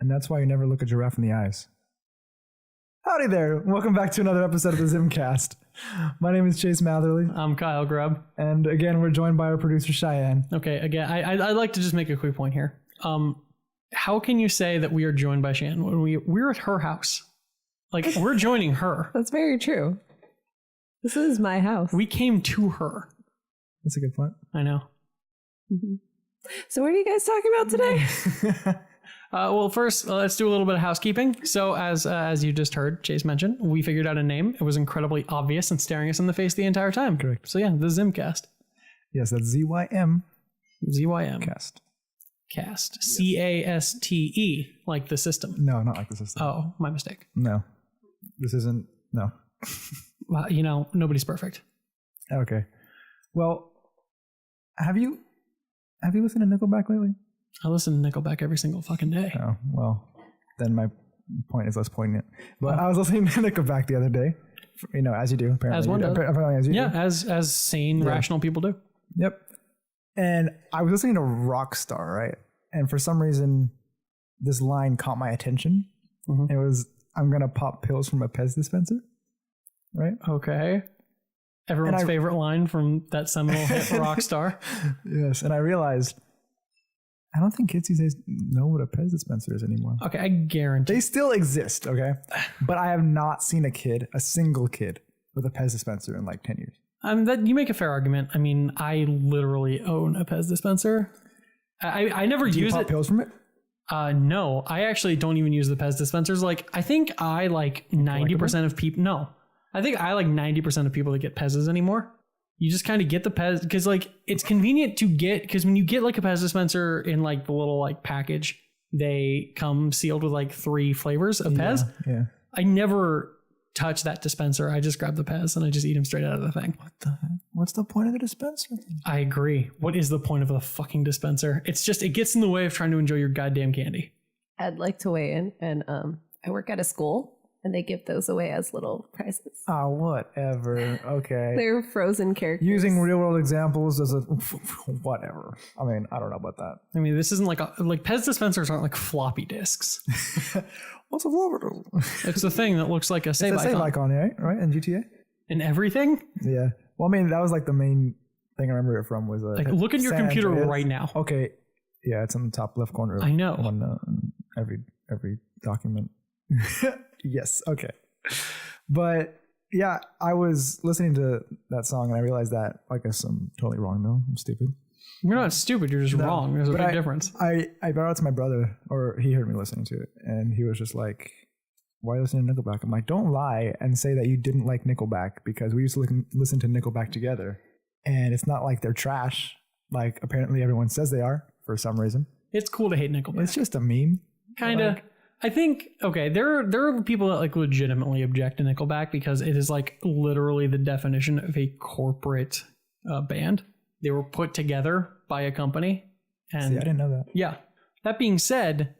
And that's why you never look a giraffe in the eyes. Howdy there. Welcome back to another episode of the ZymCast. My name is Chase Matherly. I'm Kyle Grubb. And again, we're joined by our producer, Cheyenne. Okay, again, I'd like to just make a quick point here. How can you say that we are joined by Cheyenne when we're at her house? Like, we're joining her. That's very true. This is my house. We came to her. That's a good point. I know. Mm-hmm. So what are you guys talking about today? Well, first, let's do a little bit of housekeeping. So as you just heard, Chase mentioned, we figured out a name. It was incredibly obvious and staring us in the face the entire time. Correct. So yeah, the ZymCast. Yes, that's ZYM. ZYM. Cast. Cast. C-A-S-T-E, like the system. No, not like the system. Oh, my mistake. No. This isn't, no. Well, nobody's perfect. Okay. Well, have you listened to Nickelback lately? I listen to Nickelback every single fucking day. Oh, well, then my point is less poignant. But I was listening to Nickelback the other day, as you do. Apparently. As one does. Apparently as you do. Yeah, as sane, rational people do. Yep. And I was listening to Rockstar, right? And for some reason, this line caught my attention. Mm-hmm. It was, I'm going to pop pills from a Pez dispenser, right? Okay. Everyone's favorite line from that seminal hit, Rockstar. Yes, and I realized, I don't think kids these days know what a Pez dispenser is anymore. Okay, I guarantee. They still exist, okay? But I have not seen a single kid with a Pez dispenser in like 10 years. That you make a fair argument. I mean, I literally own a Pez dispenser. I never use it. Do you pop pills from it? No, I actually don't even use the Pez dispensers. Like, I think I like 90% of people. No, I think I like 90% of people that get Pez's anymore. You just kind of get the Pez because like it's convenient to get, because when you get like a Pez dispenser in like the little like package, they come sealed with like 3 flavors of Pez. Yeah. I never touch that dispenser. I just grab the Pez and I just eat them straight out of the thing. What the heck? What's the point of the dispenser? I agree. What is the point of the fucking dispenser? It's just, it gets in the way of trying to enjoy your goddamn candy. I'd like to weigh in, and I work at a school and they give those away as little prizes. Oh, whatever. Okay. They're frozen characters. Using real world examples as a whatever. I mean, I don't know about that. I mean, this isn't like Pez dispensers aren't like floppy disks. What's a floppy disk? It's a thing that looks like a save icon. Save icon, right? In GTA? And everything? Yeah. Well, I mean, that was like the main thing I remember it from was like look at your computer right now. Okay. Yeah, it's in the top left corner. I know. On every document. Yes. Okay. But yeah, I was listening to that song and I realized that I guess I'm totally wrong though. I'm stupid. You're not stupid. You're just wrong. There's a big difference. I brought it to my brother, or he heard me listening to it, and he was just like, why are you listening to Nickelback? I'm like, don't lie and say that you didn't like Nickelback, because we used to listen to Nickelback together. And it's not like they're trash. Like apparently everyone says they are for some reason. It's cool to hate Nickelback. It's just a meme. Kind of. I think, okay, there are people that like legitimately object to Nickelback because it is like literally the definition of a corporate band. They were put together by a company. And see, I didn't know that. Yeah. That being said,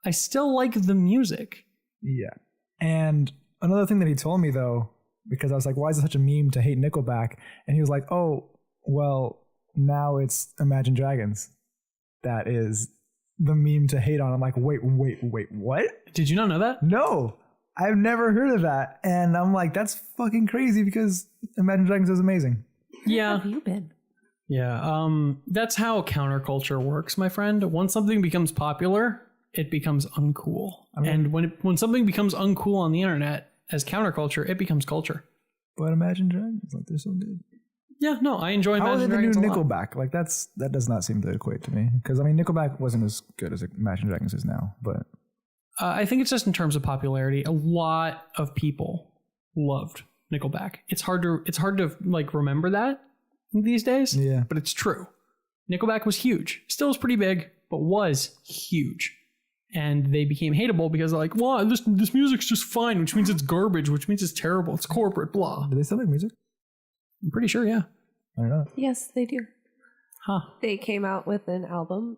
I still like the music. Yeah. And another thing that he told me though, because I was like, why is it such a meme to hate Nickelback? And he was like, oh, well, now it's Imagine Dragons. That is the meme to hate on. I'm like, wait, what? Did you not know that? No, I've never heard of that. And I'm like, that's fucking crazy because Imagine Dragons is amazing. Yeah. Where have you been? Yeah. That's how counterculture works, my friend. Once something becomes popular, it becomes uncool. I mean, and when something becomes uncool on the internet as counterculture, it becomes culture. But Imagine Dragons, like they're so good. Yeah, no, I enjoy Imagine Dragons a lot. How is it the new Nickelback? Like that does not seem to equate to me, because I mean Nickelback wasn't as good as Imagine Dragons is now, but I think it's just in terms of popularity. A lot of people loved Nickelback. It's hard to like remember that these days. Yeah, but it's true. Nickelback was huge. Still is pretty big, but was huge. And they became hateable because they're like, well, this music's just fine, which means it's garbage, which means it's terrible. It's corporate, blah. Do they still make music? I'm pretty sure, yeah. I don't know. Yes, they do. Huh. They came out with an album,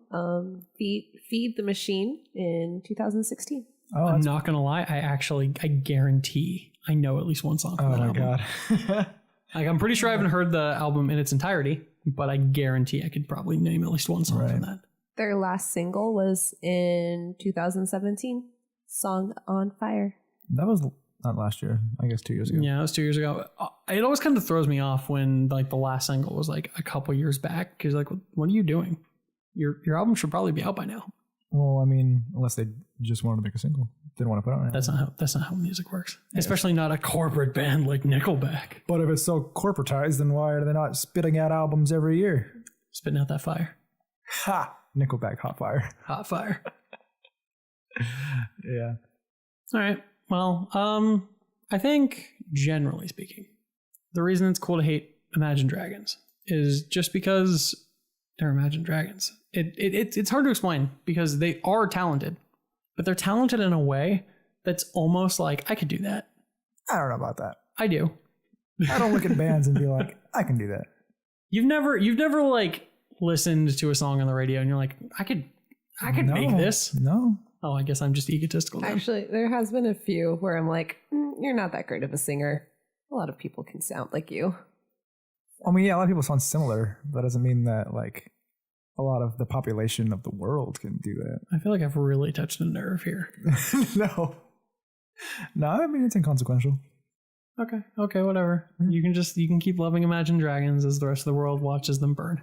Feed the Machine, in 2016. Oh, I'm not going to lie. I guarantee I know at least one song from that album. Oh, my God. Like, I'm pretty sure I haven't heard the album in its entirety, but I guarantee I could probably name at least one song from that. Their last single was in 2017. Song On Fire. That was not last year. I guess 2 years ago. Yeah, it was 2 years ago. It always kind of throws me off when like the last single was like a couple years back because like, what are you doing? Your album should probably be out by now. Well, I mean, unless they just wanted to make a single, didn't want to put it on. That's not how music works. Yes. Especially not a corporate band like Nickelback. But if it's so corporatized, then why are they not spitting out albums every year? Spitting out that fire. Ha! Nickelback, hot fire. Hot fire. Yeah. All right. Well, I think generally speaking, the reason it's cool to hate Imagine Dragons is just because they're Imagine Dragons. It's hard to explain because they are talented, but they're talented in a way that's almost like I could do that. I don't know about that. I do. I don't look at bands and be like, I can do that. You've never like listened to a song on the radio and you're like, I could make this. No. Oh, I guess I'm just egotistical then. Actually, there has been a few where I'm like, you're not that great of a singer. A lot of people can sound like you. I mean, yeah, a lot of people sound similar. That doesn't mean that like a lot of the population of the world can do that. I feel like I've really touched a nerve here. No, I mean, it's inconsequential. Okay, whatever. You can keep loving Imagine Dragons as the rest of the world watches them burn.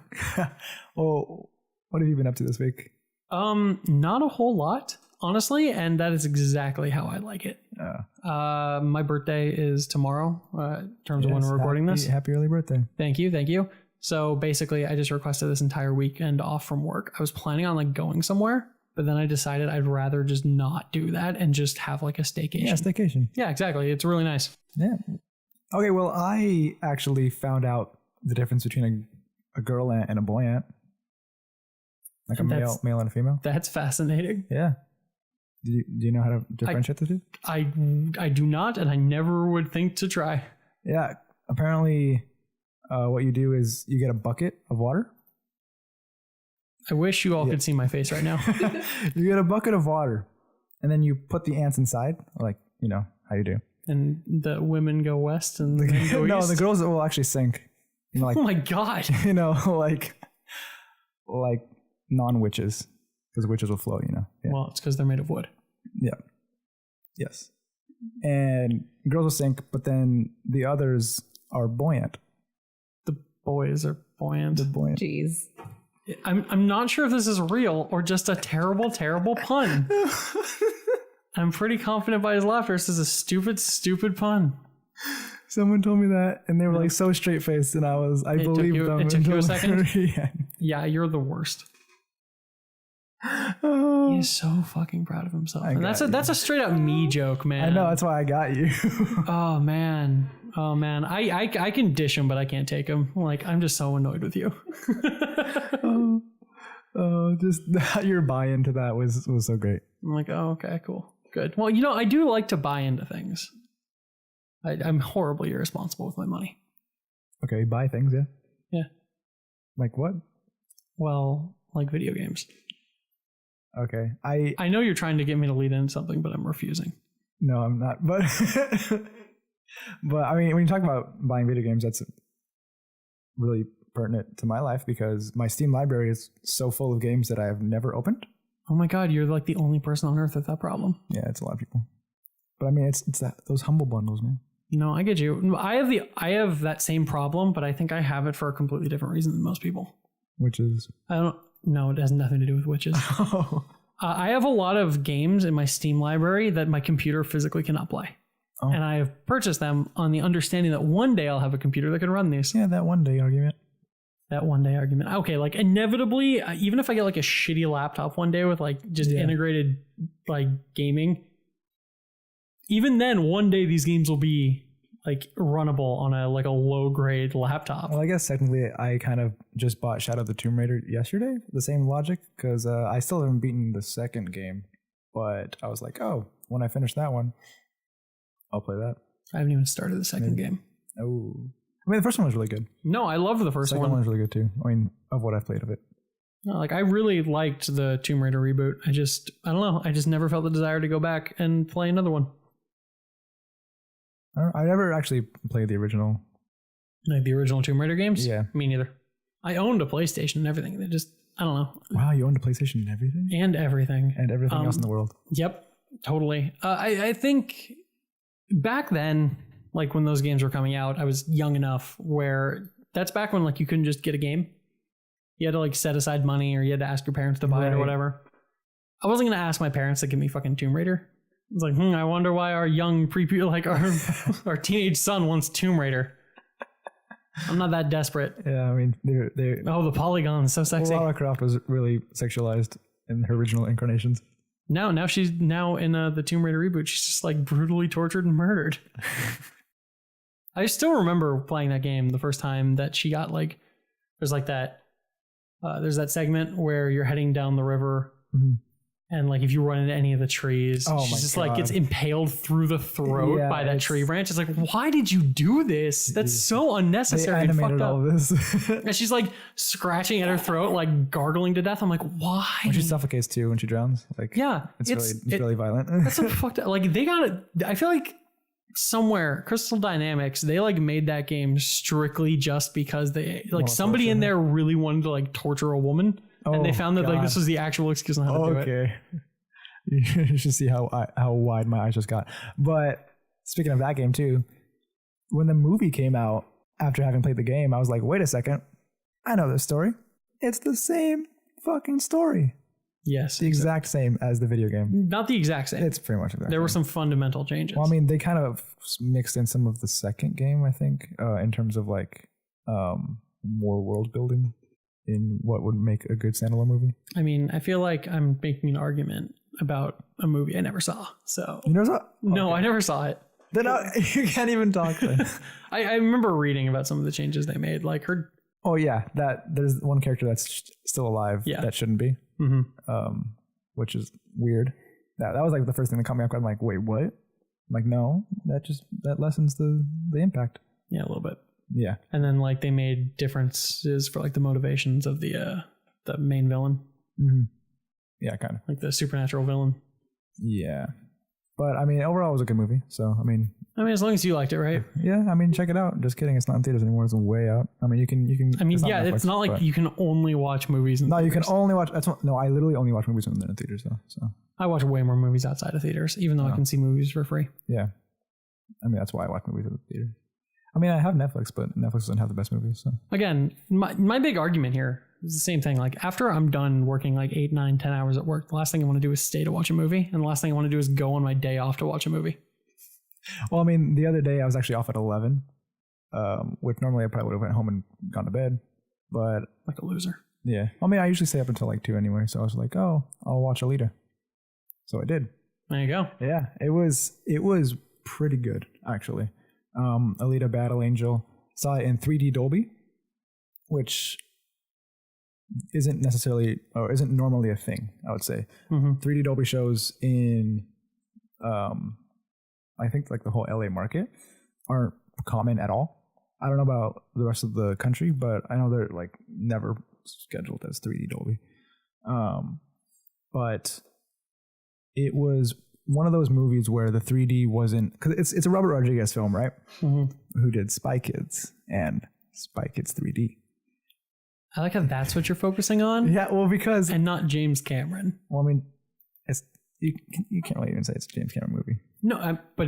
Well, what have you been up to this week? Not a whole lot, honestly, and that is exactly how I like it. My birthday is tomorrow, in terms of when we're recording this. Happy early birthday. Thank you. So basically, I just requested this entire weekend off from work. I was planning on like going somewhere, but then I decided I'd rather just not do that and just have like a staycation. Yeah, staycation. Yeah, exactly. It's really nice. Yeah. Okay, well, I actually found out the difference between a girl ant and a boy ant. Like a male and a female. That's fascinating. Yeah. Do you know how to differentiate the two? I do not, and I never would think to try. Yeah. Apparently, what you do is you get a bucket of water. I wish you all could see my face right now. You get a bucket of water, and then you put the ants inside, like, you know, how you do. And the women go west and the men go east? No, the girls will actually sink. You know, like, oh my God. You know, like non-witches, because witches will float, you know. Yeah. Well, it's because they're made of wood. Yeah. Yes. And girls will sink, but then the others are buoyant. The boys are buoyant. The buoyant. Jeez. I'm not sure if this is real or just a terrible, terrible pun. I'm pretty confident by his laughter this is a stupid pun. Someone told me that, and they were like so straight faced, and I believed them. It took you a second? Yeah. Yeah, you're the worst. Oh, He is so fucking proud of himself. And that's a straight up me joke, man. I know, that's why I got you. Oh man. I can dish him, but I can't take him. Like, I'm just so annoyed with you. Just your buy into that was so great. I'm like, oh, okay, cool. Good. Well, you know, I do like to buy into things. I'm horribly irresponsible with my money. Okay, buy things, yeah? Yeah. Like what? Well, like video games. Okay. I know you're trying to get me to lead into something, but I'm refusing. No, I'm not. But but I mean, when you talk about buying video games, that's really pertinent to my life because my Steam library is so full of games that I have never opened. Oh my God, you're like the only person on earth with that problem. Yeah, it's a lot of people. But I mean, it's those humble bundles, man. No, I get you. I have that same problem, but I think I have it for a completely different reason than most people. Which is? No, it has nothing to do with witches. Oh. I have a lot of games in my Steam library that my computer physically cannot play. Oh. And I have purchased them on the understanding that one day I'll have a computer that can run these. Yeah, that one day argument. Okay, like inevitably, even if I get like a shitty laptop one day with like just integrated like gaming, even then one day these games will be like runnable on a low grade laptop. Well, I guess technically I kind of just bought Shadow of the Tomb Raider yesterday. The same logic, because I still haven't beaten the second game, but I was like, oh, when I finish that one, I'll play that. I haven't even started the second game. Oh, I mean, the first one was really good. No, I loved the first one. The second one was really good too. I mean, of what I've played of it. No, like I really liked the Tomb Raider reboot. I don't know. I just never felt the desire to go back and play another one. I never actually played the original. Like the original Tomb Raider games? Yeah. Me neither. I owned a PlayStation and everything. They just, I don't know. Wow, you owned a PlayStation and everything? And everything. And everything else in the world. Yep, totally. I think back then, like when those games were coming out, I was young enough where that's back when like you couldn't just get a game. You had to like set aside money or you had to ask your parents to buy it or whatever. I wasn't going to ask my parents to give me fucking Tomb Raider. It's like, I wonder why our young our teenage son wants Tomb Raider. I'm not that desperate. Yeah, I mean, they're the polygons, so sexy. Lara Croft was really sexualized in her original incarnations. Now she's in the Tomb Raider reboot. She's just like brutally tortured and murdered. I still remember playing that game the first time that she got like, there's like that, there's that segment where you're heading down the river. Mm-hmm. And like if you run into any of the trees, she's just like gets impaled through the throat by that tree branch. It's like, why did you do this? That's so unnecessary and fucked up. All this. And she's like scratching at her throat, like gargling to death. I'm like, why? When she suffocates too when she drowns. Like it's really violent. That's so fucked up. Like they got it. I feel like somewhere Crystal Dynamics, they like made that game strictly just because they like somebody in there really wanted to like torture a woman. And they found that like this was the actual excuse on how to do it. Okay. You should see how wide my eyes just got. But speaking of that game too, when the movie came out after having played the game, I was like, wait a second. I know this story. It's the same fucking story. Yes. The exact same as the video game. Not the exact same. It's pretty much exact. There were some fundamental changes. Well, I mean, they kind of mixed in some of the second game, I think, in terms of like more world building in what would make a good standalone movie. I mean, I feel like I'm making an argument about a movie I never saw. So you never saw? No, I never saw it. Then you can't even talk. I remember reading about some of the changes they made. Like her. Oh yeah, that there's one character that's still alive that shouldn't be. Mm-hmm. Which is weird. That was like the first thing that caught me off guard. I'm like, wait, what? I'm like, no, that lessens the impact. Yeah, a little bit. Yeah. And then like they made differences for like the motivations of the main villain. Mm-hmm. Yeah, kind of. Like the supernatural villain. Yeah. But I mean, overall it was a good movie. So, I mean, as long as you liked it, right? Yeah, I mean, check it out. Just kidding. It's not in theaters anymore. It's way out. I mean, you can. I mean, it's not like you can only watch movies in theaters. You can only watch. I literally only watch movies when they're in theaters though. So I watch way more movies outside of theaters, even though I can see movies for free. Yeah. I mean, that's why I watch movies at the theater. I mean, I have Netflix, but Netflix doesn't have the best movies. So again, my big argument here is the same thing. Like after I'm done working like 8, 9, 10 hours at work, the last thing I want to do is stay to watch a movie. And the last thing I want to do is go on my day off to watch a movie. Well, I mean, the other day I was actually off at 11, which normally I probably would have went home and gone to bed, but like a loser. Yeah. I mean, I usually stay up until like 2 anyway. So I was like, oh, I'll watch Alita. So I did. There you go. Yeah. It was pretty good, actually. Alita Battle Angel, saw it in 3D Dolby, which isn't normally a thing, I would say. Mm-hmm. 3D Dolby shows in, I think like the whole LA market aren't common at all. I don't know about the rest of the country, but I know they're like never scheduled as 3D Dolby. But it was one of those movies where the 3D wasn't, because it's a Robert Rodriguez film, right? Mm-hmm. Who did Spy Kids and Spy Kids 3D. I like how that's what you're focusing on. Yeah, well, because and not James Cameron. Well, I mean, you can't really even say it's a James Cameron movie. No, but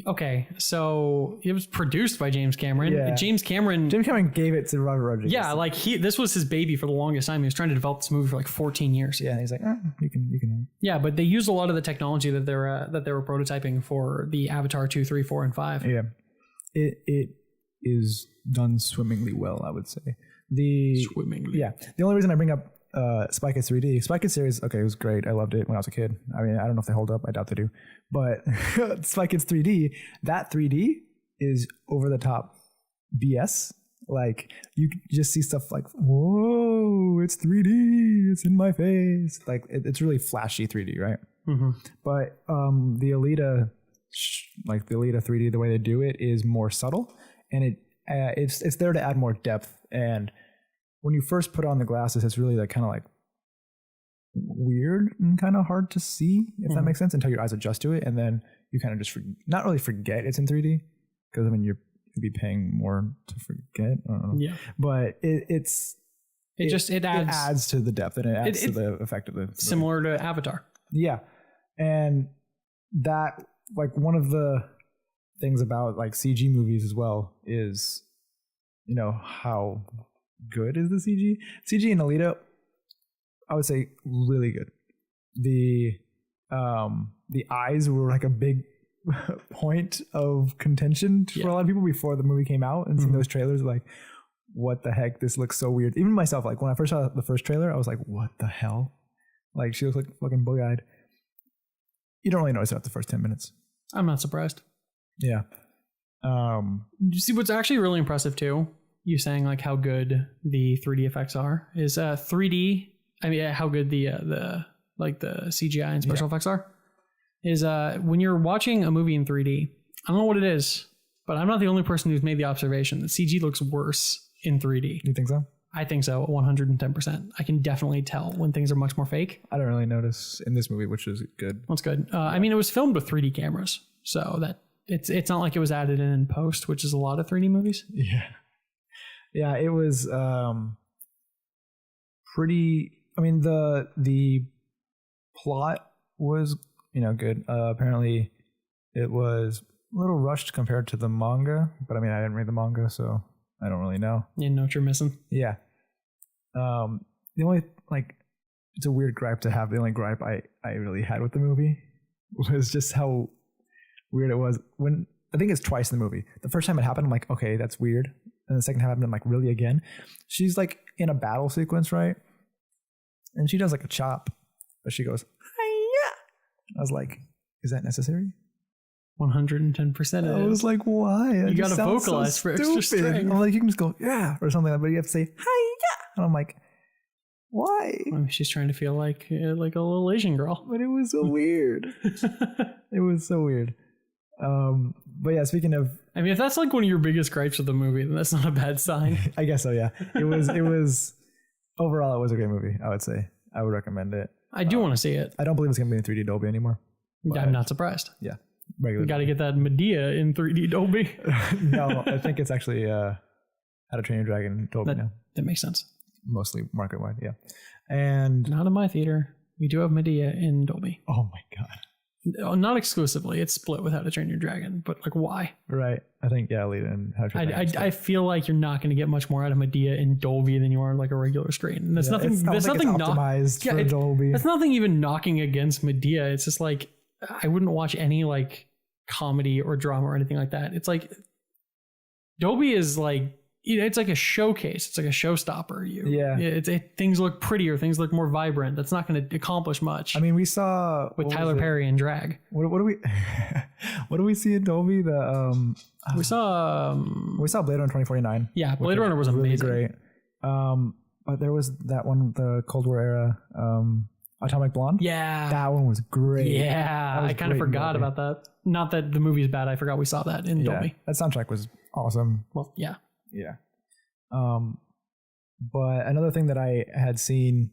okay. So it was produced by James Cameron. Yeah. James Cameron gave it to Robert Rodriguez. Yeah, like this was his baby for the longest time. He was trying to develop this movie for like 14 years. Yeah, and he's like, you can. Yeah, but they used a lot of the technology that they were prototyping for the Avatar 2, 3, 4, and 5. Yeah, it is done swimmingly well, I would say. Swimmingly. Yeah, the only reason I bring up Spy Kids 3D. Spy Kids series, okay, it was great. I loved it when I was a kid. I mean, I don't know if they hold up. I doubt they do. But Spy Kids 3D, that 3D is over the top BS. Like, you just see stuff like, whoa, it's 3D. It's in my face. Like, it's really flashy 3D, right? Mm-hmm. But the Alita 3D, the way they do it is more subtle. And it's there to add more depth. And when you first put on the glasses, it's really like kind of like weird and kind of hard to see, if that makes sense, until your eyes adjust to it. And then you kind of just not really forget it's in 3D, because I mean, you'd be paying more to forget. I don't know. Yeah. But it's It adds to the depth and it adds to the effect of the similar to Avatar. Yeah. And that, like, one of the things about like CG movies as well is, you know, how good is the CG? CG in Alita, I would say really good. The eyes were like a big point of contention for a lot of people before the movie came out, and seeing those trailers, like, what the heck, this looks so weird. Even myself, like when I first saw the first trailer, I was like, what the hell? Like, she looks like fucking bug-eyed. You don't really notice it after the first 10 minutes. I'm not surprised. Yeah. You see, what's actually really impressive too, you saying like how good the 3D effects are, is 3D. I mean, how good the CGI and special effects are, is when you're watching a movie in 3D. I don't know what it is, but I'm not the only person who's made the observation that CG looks worse in 3D. You think so? I think so, 110%. I can definitely tell when things are much more fake. I don't really notice in this movie, which is good. That's good. I mean, it was filmed with 3D cameras, so that it's not like it was added in post, which is a lot of 3D movies. Yeah. Yeah, it was pretty. I mean, the plot was, you know, good. Apparently, it was a little rushed compared to the manga, but I mean, I didn't read the manga, so I don't really know. You know what you're missing. Yeah. The only, like, it's a weird gripe to have. The only gripe I really had with the movie was just how weird it was. When I think it's twice in the movie. The first time it happened, I'm like, okay, that's weird. And the second time happened, I'm like, really again? She's like in a battle sequence, right? And she does like a chop, but she goes, hi-ya! I was like, is that necessary? 110%. I was like, why? You got to vocalize for extra strength. I'm like, you can just go, yeah, or something, but you have to say, hi-ya! And I'm like, why? Maybe she's trying to feel like a little Asian girl. But it was so weird. It was so weird. But yeah, speaking of, I mean, if that's like one of your biggest gripes of the movie, then that's not a bad sign. I guess so. Yeah, it was overall, it was a great movie. I would say I would recommend it. I do want to see it. I don't believe it's gonna be in 3D Dolby anymore. I'm not surprised. Yeah, regular. We got to get that Medea in 3D Dolby. No, I think it's actually How to Train Your Dragon Dolby now. That makes sense. Mostly market wide, yeah. And not in my theater. We do have Medea in Dolby. Oh my god. Not exclusively. It's split with How to Train Your Dragon, but like, why? Right. I think, yeah, Alita and How to Train Your Dragon. I feel like you're not going to get much more out of Medea in Dolby than you are like a regular screen. And that's nothing. That's nothing optimized for Dolby. That's nothing even knocking against Medea. It's just like, I wouldn't watch any like comedy or drama or anything like that. It's like Dolby is like, it's like a showcase. It's like a showstopper. Things look prettier. Things look more vibrant. That's not going to accomplish much. I mean, we saw with Tyler Perry and drag. What do we? What do we see in Dolby? We saw Blade Runner 2049. Yeah, Blade Runner was really amazing. Great. But there was that one, the Cold War era, Atomic Blonde. Yeah, that one was great. Yeah, I kind of forgot about that. Not that the movie's bad. I forgot we saw that in Dolby. That soundtrack was awesome. Well, yeah. Yeah. But another thing that I had seen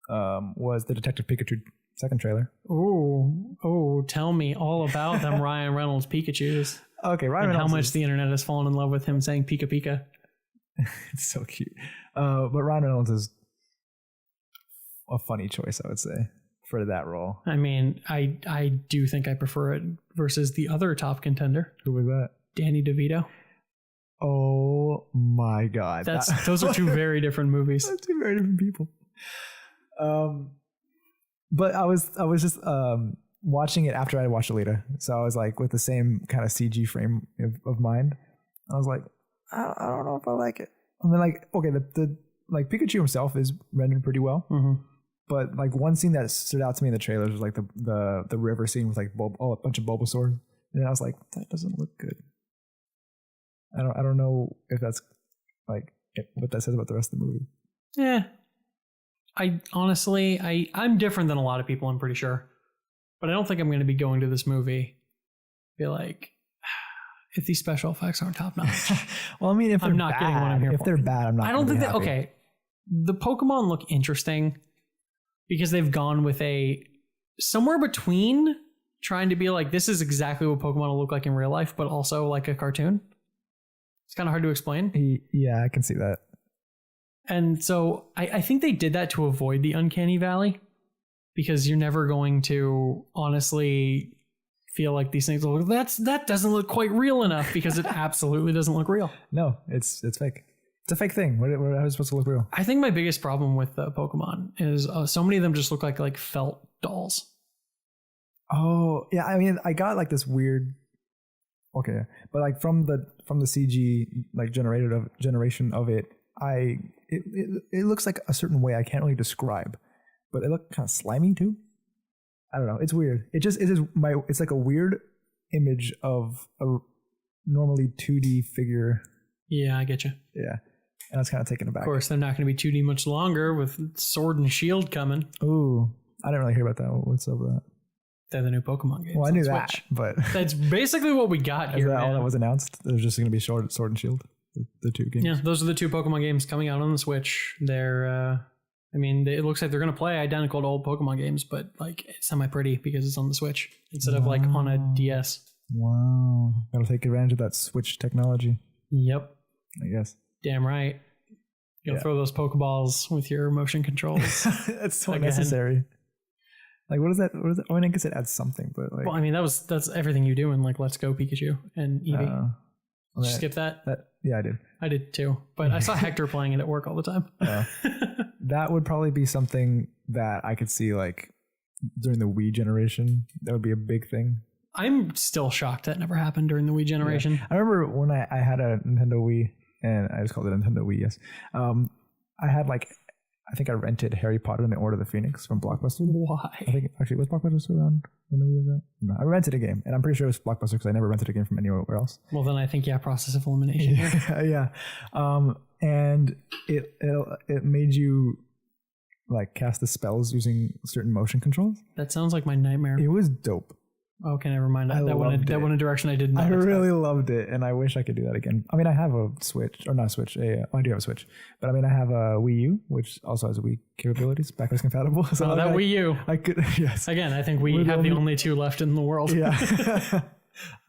was the Detective Pikachu second trailer. Oh, tell me all about them Ryan Reynolds Pikachus. Okay, Ryan and Reynolds. How much the internet has fallen in love with him saying Pika Pika. It's so cute. But Ryan Reynolds is a funny choice, I would say, for that role. I mean, I do think I prefer it versus the other top contender. Who was that? Danny DeVito. Oh my god. Those are two very different movies. Two very different people. But I was just watching it after I watched Alita. So I was like with the same kind of CG frame of mind. I was like, I don't know if I like it. And then like, okay, the like Pikachu himself is rendered pretty well. Mm-hmm. But like one scene that stood out to me in the trailers was like the river scene with like a bunch of Bulbasaur. And I was like, that doesn't look good. I don't know if that's like what that says about the rest of the movie. Yeah. I honestly, I'm different than a lot of people, I'm pretty sure. But I don't think I'm going to be going to this movie be like, if these special effects aren't top notch. Well, I mean, if I'm not getting what I'm here if for. They're bad, I'm not. I don't think that. happy. Okay, the Pokemon look interesting because they've gone with a somewhere between trying to be like, this is exactly what Pokemon will look like in real life, but also like a cartoon. It's kind of hard to explain. Yeah, I can see that. And so I think they did that to avoid the uncanny valley, because you're never going to honestly feel like these things will, that doesn't look quite real enough, because it absolutely doesn't look real. No, it's fake. It's a fake thing. How is it supposed to look real? I think my biggest problem with Pokemon is so many of them just look like felt dolls. Oh yeah, I mean, I got like this weird. Okay, but like from the CG like generation of it, it looks like a certain way I can't really describe, but it looked kind of slimy too. I don't know. It's weird. It's like a weird image of a normally 2D figure. Yeah, I get you. Yeah, and I was kind of taken aback. Of course, they're not going to be 2D much longer with Sword and Shield coming. Ooh, I didn't really hear about that. What's up with that? They're the new Pokemon games. Well, I knew that, Switch. but That's basically what we got here. Is that man. all that was announced? There's just going to be Sword and Shield, the two games. Yeah, those are the two Pokemon games coming out on the Switch. They're, it looks like they're going to play identical to old Pokemon games, but like it's semi-pretty because it's on the Switch instead of like on a DS. Wow. Gotta take advantage of that Switch technology. Yep. I guess. Damn right. You'll throw those Pokeballs with your motion controls. That's so unnecessary. Like, what is that? I mean, I guess it adds something, but like. Well, I mean, that's everything you do in like Let's Go Pikachu and Eevee. Did you skip that? Yeah, I did. I did too, but I saw Hector playing it at work all the time. That would probably be something that I could see like during the Wii generation. That would be a big thing. I'm still shocked that never happened during the Wii generation. Yeah. I remember when I had a Nintendo Wii, and I just called it Nintendo Wii. Yes, I had like. I think I rented Harry Potter and the Order of the Phoenix from Blockbuster. Why? I think actually was Blockbuster still around when we were that? No, I rented a game, and I'm pretty sure it was Blockbuster because I never rented a game from anywhere else. Well, then I think process of elimination. Yeah. And it made you like cast the spells using certain motion controls. That sounds like my nightmare. It was dope. Okay, never mind. That went in a direction I did not. I really loved it, and I wish I could do that again. I mean, I have a Switch, or not a Switch. I do have a Switch, but I mean, I have a Wii U, which also has Wii capabilities, backwards compatible. So that Wii U. I could, yes. Again, I think we have the only two left in the world. Yeah.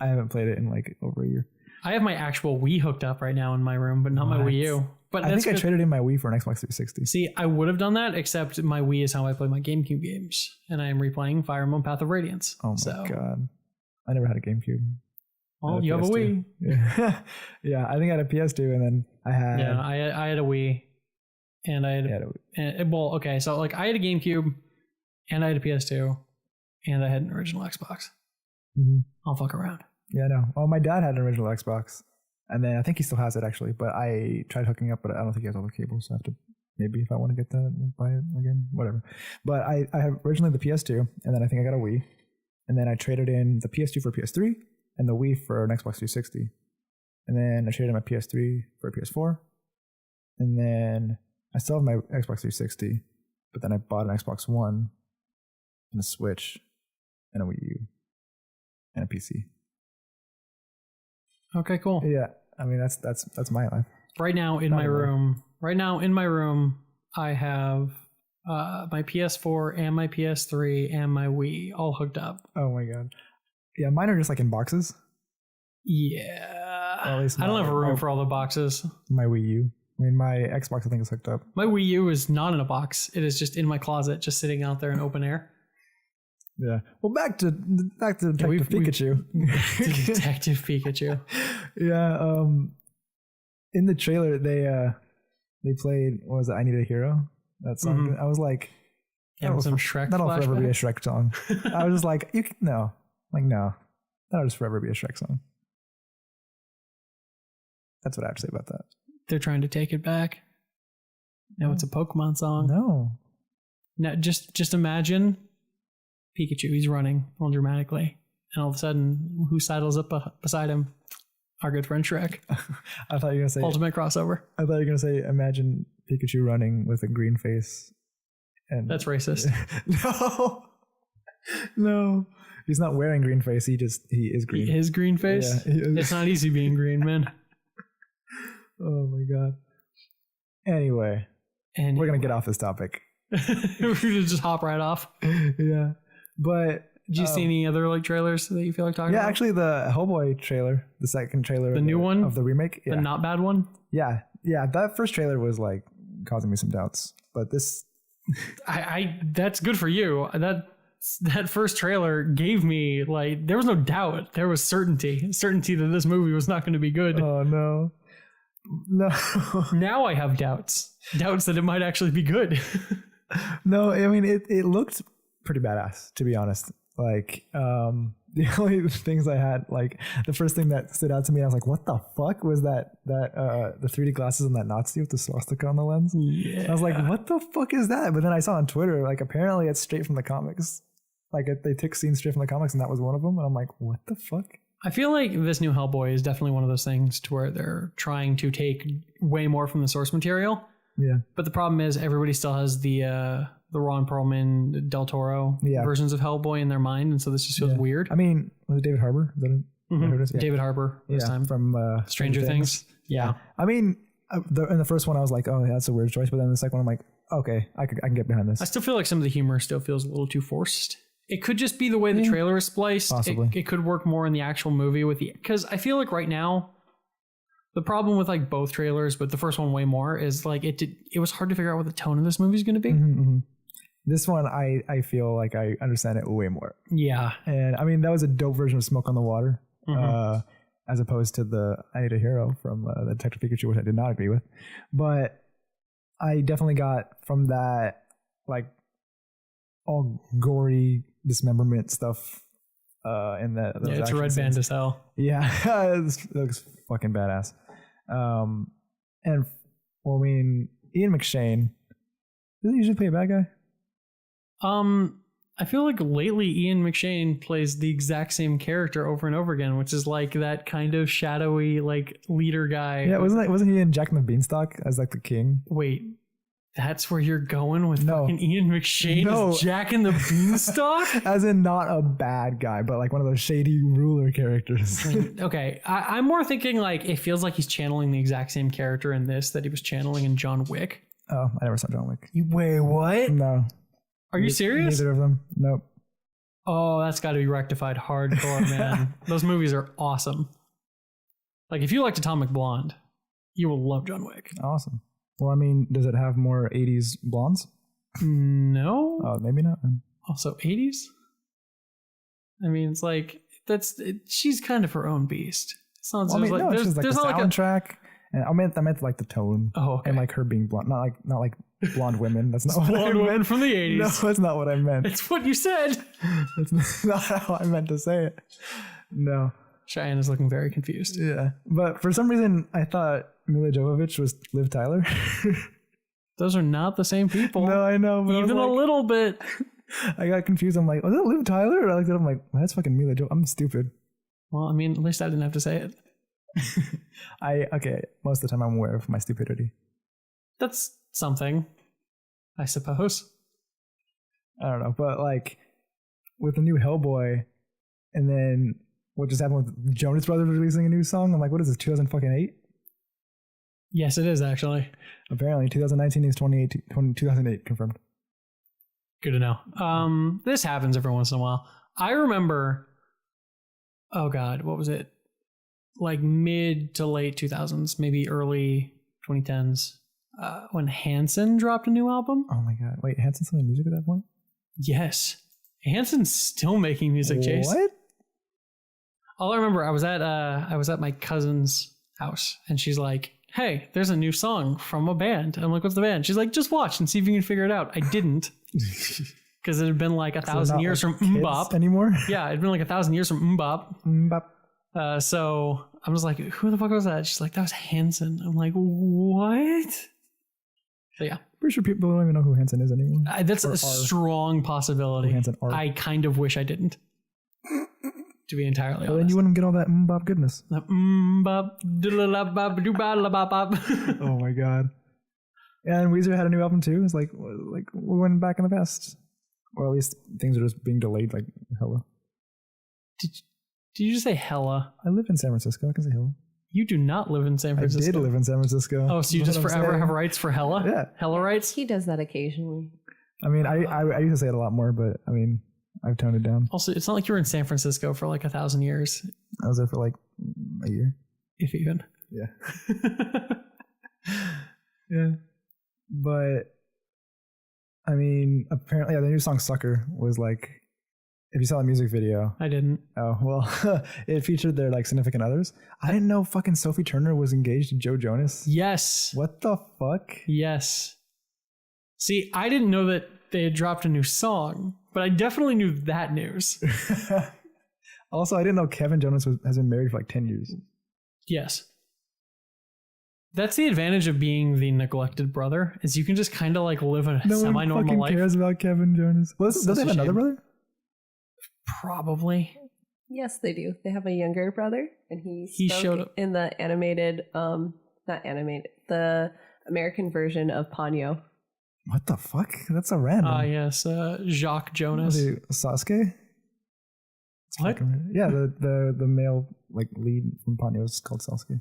I haven't played it in like over a year. I have my actual Wii hooked up right now in my room, but not my Wii U. But I think I traded in my Wii for an Xbox 360. See, I would have done that, except my Wii is how I play my GameCube games, and I am replaying Fire Emblem Path of Radiance. Oh my god. I never had a GameCube. Oh, you have a Wii. Yeah. Yeah, I think I had a PS2, and then I had... Yeah, I had a Wii, and I had a Wii. Well, okay, so like I had a GameCube, and I had a PS2, and I had an original Xbox. Mm-hmm. I'll fuck around. Yeah, no. Well, my dad had an original Xbox, and then I think he still has it, actually, but I tried hooking up, but I don't think he has all the cables, so I have to... Maybe if I want to get that, buy it again, whatever. But I had originally the PS2, and then I think I got a Wii. And then I traded in the PS2 for PS3 and the Wii for an Xbox 360. And then I traded in my PS3 for a PS4. And then I still have my Xbox 360, but then I bought an Xbox One and a Switch and a Wii U and a PC. Okay, cool. Yeah, I mean that's my life. Right now in my room, I have my PS4 and my PS3 and my Wii all hooked up. Oh my god. Yeah, mine are just like in boxes. Yeah. At least I don't have room for all the boxes. My Wii U. I mean, my Xbox I think is hooked up. My Wii U is not in a box. It is just in my closet, just sitting out there in open air. Yeah. Well, back to Detective Pikachu. Detective Pikachu. Yeah. In the trailer, they played, what was it? I Need a Hero. That song. Mm-hmm. I was like, some Shrek. That'll forever be a Shrek song. I was just like, no, that'll just forever be a Shrek song. That's what I have to say about that. They're trying to take it back. No, it's a Pokemon song. No. Now, just imagine Pikachu. He's running all dramatically, and all of a sudden, who sidles up beside him? Our good friend Shrek. I thought you were gonna say ultimate crossover. I thought you were gonna say, imagine Pikachu running with a green face. And that's racist. No, he's not wearing green face. He is green. His green face. Yeah, it's not easy being green, man. Oh my god. Anyway, we're gonna get off this topic. We're gonna just hop right off. Yeah, but. Did you see any other like trailers that you feel like talking about? Yeah, actually the Hellboy trailer, the second trailer. The new one? Of the remake. Yeah. The not bad one? Yeah. Yeah, that first trailer was like causing me some doubts. But this, I that's good for you. That first trailer gave me like there was no doubt, there was certainty that this movie was not going to be good. oh no. Now I have doubts that it might actually be good. No, I mean it looked pretty badass, to be honest. Like the only things I had, like the first thing that stood out to me, I was like, what the fuck was that the 3D glasses on that Nazi with the swastika on the lens? Yeah. I was like, what the fuck is that? But then I saw on Twitter, like apparently it's straight from the comics. Like they took scenes straight from the comics and that was one of them. And I'm like, what the fuck? I feel like this new Hellboy is definitely one of those things to where they're trying to take way more from the source material. Yeah. But the problem is everybody still has the Ron Perlman, Del Toro versions of Hellboy in their mind, and so this just feels weird. I mean, was it David Harbour? Is that it? Mm-hmm. David Harbour this time from Stranger Things. Yeah. I mean, in the first one, I was like, oh, that's a weird choice. But then the second one, I'm like, okay, I can get behind this. I still feel like some of the humor still feels a little too forced. It could just be the way the trailer is spliced. Possibly. It could work more in the actual movie because I feel like right now, the problem with like both trailers, but the first one way more, is like it was hard to figure out what the tone of this movie is going to be. Mm-hmm, mm-hmm. This one, I feel like I understand it way more. Yeah. And I mean, that was a dope version of Smoke on the Water, as opposed to the I Need a Hero from the Detective Pikachu, which I did not agree with. But I definitely got from that, like, all gory dismemberment stuff in that. It's red band as hell. Yeah, it looks fucking badass. And well, I mean, Ian McShane, does he usually play a bad guy? I feel like lately Ian McShane plays the exact same character over and over again, which is like that kind of shadowy, like leader guy. Yeah, wasn't he in Jack and the Beanstalk as like the king? Wait, that's where you're going with fucking Ian McShane as Jack and the Beanstalk? As in not a bad guy, but like one of those shady ruler characters. Okay, I'm more thinking like it feels like he's channeling the exact same character in this that he was channeling in John Wick. Oh, I never saw John Wick. Wait, what? No. Are you serious? Neither of them. Nope. Oh, that's got to be rectified hardcore, man. Those movies are awesome. Like, if you liked Atomic Blonde, you will love John Wick. Awesome. Well, I mean, does it have more 80s blondes? No. Oh, maybe not. Also 80s? I mean, it's like, she's kind of her own beast. It's not, there's like the soundtrack. And I meant like the tone. Oh, okay. And like her being blonde. Not like blonde women. That's not what I meant. Blonde women from the 80s. No, that's not what I meant. It's what you said. That's not how I meant to say it. No. Cheyenne is looking very confused. Yeah. But for some reason, I thought Mila Jovovich was Liv Tyler. Those are not the same people. No, I know. But even a little bit. I got confused. I'm like, was that Liv Tyler? And I looked at it, I'm like, well, that's fucking Mila Jovovich. I'm stupid. Well, I mean, at least I didn't have to say it. Most of the time I'm aware of my stupidity. That's something, I suppose. I don't know, but like with the new Hellboy, and then what just happened with Jonas Brothers releasing a new song, I'm like, what is this, 2008? Yes, it is actually. Apparently 2019 is 2008 confirmed. Good to know. This happens every once in a while. I remember, oh God, what was it? Like mid to late 2000s, maybe early 2010s, when Hanson dropped a new album. Oh my God. Wait, Hanson's selling music at that point? Yes. Hanson's still making music, Chase. What? All I remember, I was at my cousin's house and she's like, hey, there's a new song from a band. I'm like, what's the band? She's like, just watch and see if you can figure it out. I didn't. Because it had been like 1,000 years like from MMMBop. Anymore? Yeah, it'd been like 1,000 years from MMMBop. MMMBop. So I was like, who the fuck was that? She's like, that was Hanson. I'm like, what? So yeah. Pretty sure people don't even know who Hanson is anymore. That's a strong possibility. I kind of wish I didn't. To be entirely honest. Then you wouldn't get all that MMMBop goodness. Oh my God. And Weezer had a new album too. It's like we went back in the past. Or at least things are just being delayed like hella. Did you just say hella? I live in San Francisco. I can say hella. You do not live in San Francisco. I did live in San Francisco. Oh, so you just forever have rights for hella? Yeah. Hella rights? He does that occasionally. I mean, I used to say it a lot more, but I mean, I've toned it down. Also, it's not like you were in San Francisco for like 1,000 years. I was there for like a year. If even. Yeah. Yeah. But I mean, apparently, the new song "Sucker" was like, if you saw the music video, I didn't. oh well, it featured their like significant others. I didn't know fucking Sophie Turner was engaged to Joe Jonas. Yes. What the fuck? Yes. See, I didn't know that they had dropped a new song, but I definitely knew that news. Also, I didn't know Kevin Jonas has been married for like 10 years. Yes. That's the advantage of being the neglected brother, is you can just kind of like live a semi-normal life. No one cares about Kevin Jonas. Does they have another brother? Probably. Yes, they do. They have a younger brother, and he showed up in the animated, not animated, the American version of Ponyo. What the fuck? That's so random. Yes, Jacques Jonas. Was he Sasuke? What? Yeah, the male like lead from Ponyo is called Sasuke.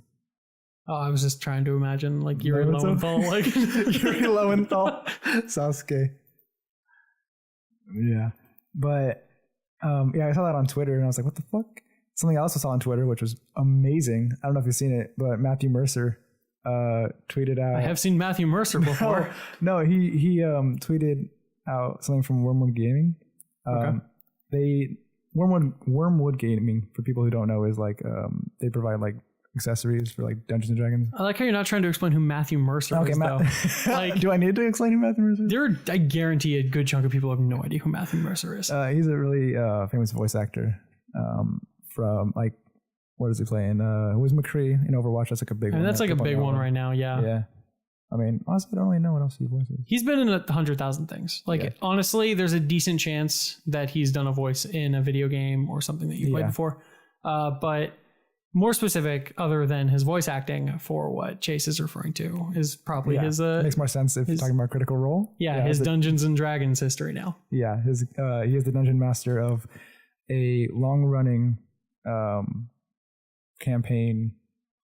Oh, I was just trying to imagine like Yuri Lowenthal, like Yuri Lowenthal, Sasuke. Yeah, but I saw that on Twitter and I was like, what the fuck? Something else I saw on Twitter, which was amazing. I don't know if you've seen it, but Matthew Mercer tweeted out. I have seen Matthew Mercer before. No, he tweeted out something from Wormwood Gaming. Wormwood Gaming, for people who don't know, is like they provide like accessories for like Dungeons and Dragons. I like how you're not trying to explain who Matthew Mercer is, though. Like, do I need to explain who Matthew Mercer is? I guarantee a good chunk of people have no idea who Matthew Mercer is. He's a really famous voice actor from like, what does he play in? Who's McCree in Overwatch? That's like a big one. That's like a big one right now, yeah. Yeah. I mean, honestly, I don't really know what else he voices. He's been in 100,000 things. Like, honestly, there's a decent chance that he's done a voice in a video game or something that you played before. But more specific, other than his voice acting for what Chase is referring to, is probably his... makes more sense if you're talking about Critical Role. Yeah, his Dungeons and Dragons history now. Yeah, he is the dungeon master of a long-running campaign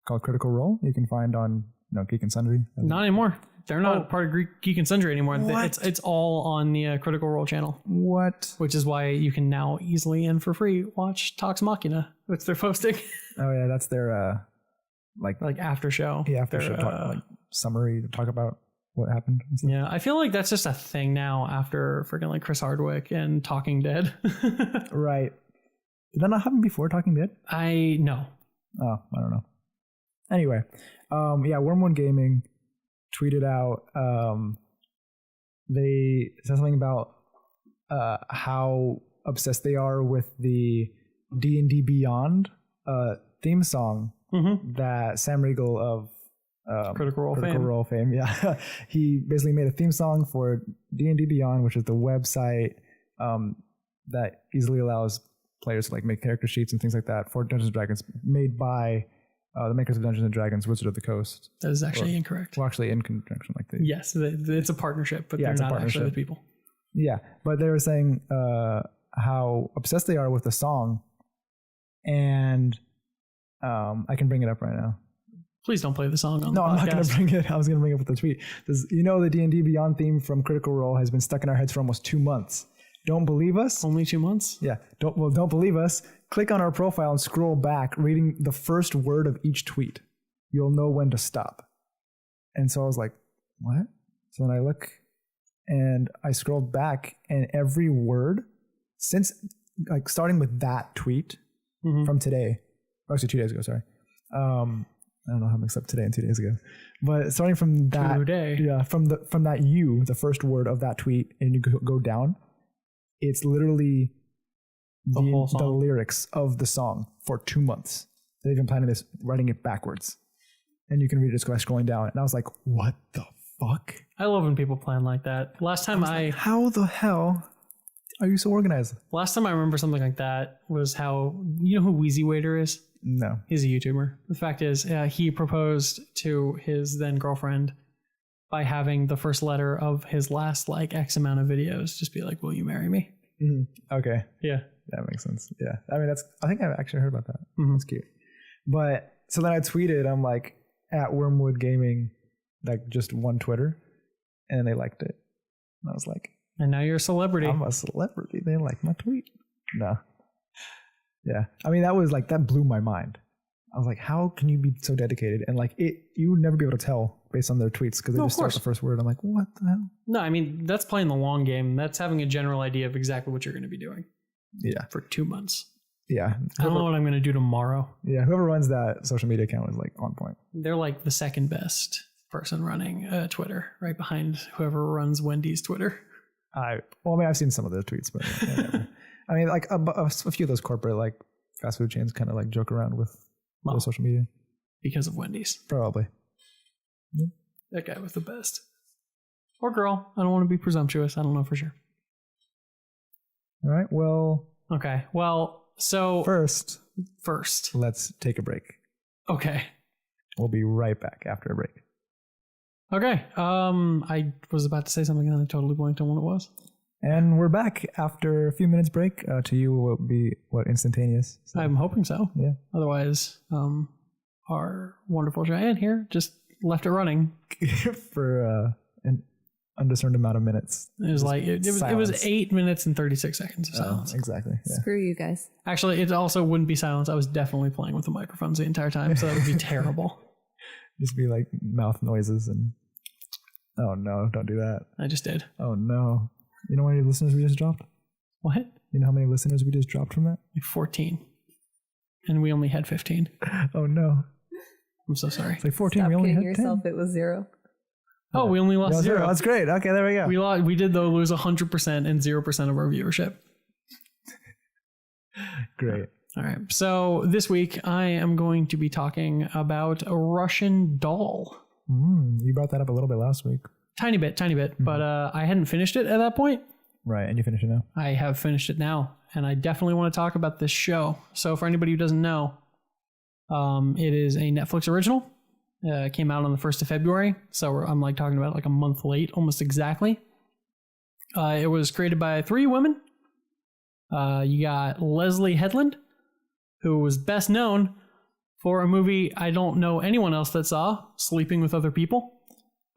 called Critical Role. You can find on Geek and Sundry. Not anymore. They're not part of Geek and Sundry anymore. What? It's all on the Critical Role channel. What? Which is why you can now easily and for free watch Talks Machina, which they're posting. Oh yeah, that's their like after show. Yeah, after show like summary to talk about what happened. Yeah, I feel like that's just a thing now after freaking like Chris Hardwick and Talking Dead. Right. Did that not happen before Talking Dead? No. Oh, I don't know. Anyway, Wormwood Gaming tweeted out they said something about how obsessed they are with the D&D Beyond theme song that Sam Riegel of Critical Role fame. Yeah, he basically made a theme song for D&D Beyond, which is the website that easily allows players to like make character sheets and things like that for Dungeons and Dragons, made by the makers of Dungeons and Dragons, Wizard of the Coast. That is actually incorrect. Well, actually in conjunction like that. Yes, it's a partnership, but they're not actually the people. Yeah, but they were saying how obsessed they are with the song, and I can bring it up right now. Please don't play the song on the podcast. No, I'm not going to bring it. I was going to bring it up with the tweet. The D&D Beyond theme from Critical Role has been stuck in our heads for almost 2 months. Don't believe us? Only 2 months? Yeah. Don't believe us. Click on our profile and scroll back, reading the first word of each tweet. You'll know when to stop. And so I was like, what? So then I look and I scrolled back, and every word since like starting with that tweet from today, or actually 2 days ago, sorry. I don't know how mixed up today and 2 days ago, but starting from that, from that the first word of that tweet, and you go down, it's literally the whole song. The lyrics of the song for 2 months. They've been planning this, writing it backwards, and you can read it just by scrolling down. And I was like, what the fuck? I love when people plan like that. Last time how the hell are you so organized? Last time I remember something like that was how, you know who Wheezy Waiter is? No. He's a YouTuber. The fact is, he proposed to his then girlfriend by having the first letter of his last like X amount of videos just be like, will you marry me? Okay. Yeah. That makes sense. Yeah. I mean, I think I've actually heard about that. That's cute. But so then I tweeted, I'm like, at Wormwood Gaming, like just one Twitter, and they liked it. And I was like, and now you're a celebrity. I'm a celebrity. They like my tweet. No. Yeah. I mean, that blew my mind. I was like, how can you be so dedicated? And like you would never be able to tell based on their tweets because they just start the first word. I'm like, what the hell? No, I mean, that's playing the long game. That's having a general idea of exactly what you're going to be doing. Yeah. For 2 months. Yeah. I don't know what I'm going to do tomorrow. Yeah. Whoever runs that social media account is like on point. They're like the second best person running Twitter, right behind whoever runs Wendy's Twitter. I've seen some of their tweets, but I mean, like a few of those corporate like fast food chains kind of like joke around with social media because of Wendy's. Probably. Yeah. That guy was the best. Or girl. I don't want to be presumptuous. I don't know for sure. All right. Well. Okay. Well, so first, let's take a break. Okay. We'll be right back after a break. Okay. I was about to say something and I totally blanked on what it was. And we're back after a few minutes break. To you will be instantaneous. So. I'm hoping so. Yeah. Otherwise, our wonderful giant here just left it running for an undiscerned amount of minutes. It was like it was 8 minutes and 36 seconds of silence. Exactly. Yeah. Screw you guys. Actually, it also wouldn't be silence. I was definitely playing with the microphones the entire time, so that would be terrible. Just be like mouth noises and oh no, don't do that. I just did. Oh no. You know how many listeners we just dropped? What? You know how many listeners we just dropped from that? Like 14. And we only had 15. Oh no. I'm so sorry. It's like 14. Stop we only kidding had yourself. 10. It was 0. Oh, we only lost 0. That's great. Okay, there we go. We did though lose 100% and 0% of our viewership. Great. All right. So this week I am going to be talking about a Russian doll. You brought that up a little bit last week. Tiny bit, but I hadn't finished it at that point. Right, and you finished it now. I have finished it now, and I definitely want to talk about this show. So for anybody who doesn't know, it is a Netflix original. It came out on the 1st of February, so I'm like talking about like a month late, almost exactly. It was created by 3 women. You got Leslie Headland, who was best known for a movie I don't know anyone else that saw, Sleeping with Other People.